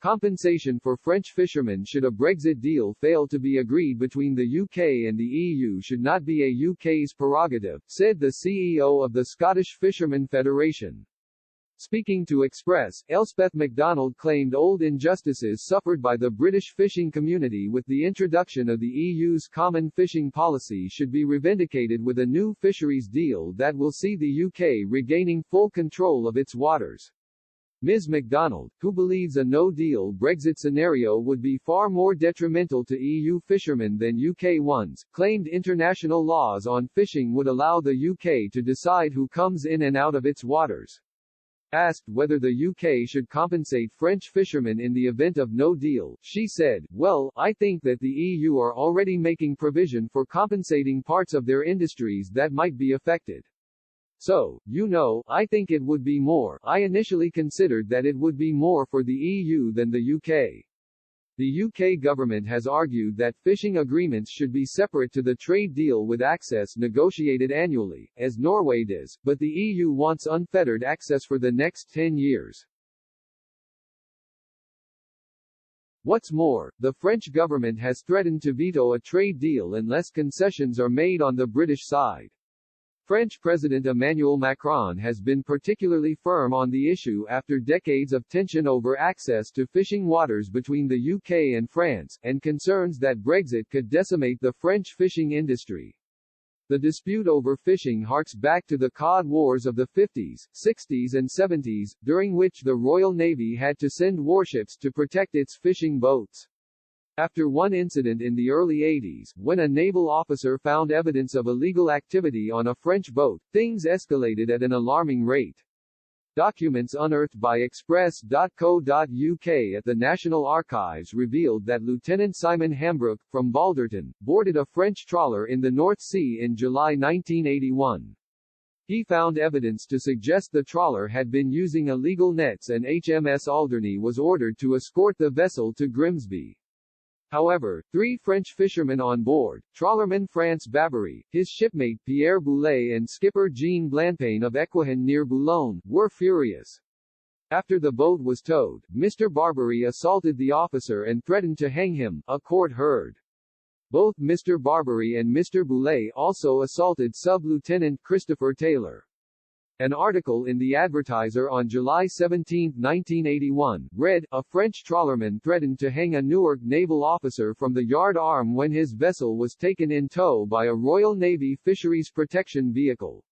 Compensation for French fishermen should a Brexit deal fail to be agreed between the UK and the EU should not be a UK's prerogative, said the CEO of the Scottish Fishermen Federation. Speaking to Express, Elspeth MacDonald claimed old injustices suffered by the British fishing community with the introduction of the EU's common fishing policy should be revindicated with a new fisheries deal that will see the UK regaining full control of its waters. Ms. MacDonald, who believes a no-deal Brexit scenario would be far more detrimental to EU fishermen than UK ones, claimed international laws on fishing would allow the UK to decide who comes in and out of its waters. Asked whether the UK should compensate French fishermen in the event of no deal, she said, "Well, I think that the EU are already making provision for compensating parts of their industries that might be affected. So, I think it would be more. I initially considered that it would be more for the EU than the UK." The UK government has argued that fishing agreements should be separate to the trade deal with access negotiated annually, as Norway does, but the EU wants unfettered access for the next 10 years. What's more, the French government has threatened to veto a trade deal unless concessions are made on the British side. French President Emmanuel Macron has been particularly firm on the issue after decades of tension over access to fishing waters between the UK and France, and concerns that Brexit could decimate the French fishing industry. The dispute over fishing harks back to the cod wars of the 50s, 60s and 70s, during which the Royal Navy had to send warships to protect its fishing boats. After one incident in the early 80s, when a naval officer found evidence of illegal activity on a French boat, things escalated at an alarming rate. Documents unearthed by Express.co.uk at the National Archives revealed that Lieutenant Simon Hambrook, from Balderton, boarded a French trawler in the North Sea in July 1981. He found evidence to suggest the trawler had been using illegal nets, and HMS Alderney was ordered to escort the vessel to Grimsby. However, 3 French fishermen on board, trawlerman France Babory, his shipmate Pierre Boulet and skipper Jean Blancpain of Equihan near Boulogne, were furious. After the boat was towed, Mr. Barbary assaulted the officer and threatened to hang him, a court heard. Both Mr. Barbary and Mr. Boulet also assaulted Sub-Lieutenant Christopher Taylor. An article in the Advertiser on July 17, 1981, read, "A French trawlerman threatened to hang a Newark naval officer from the yard arm when his vessel was taken in tow by a Royal Navy fisheries protection vehicle."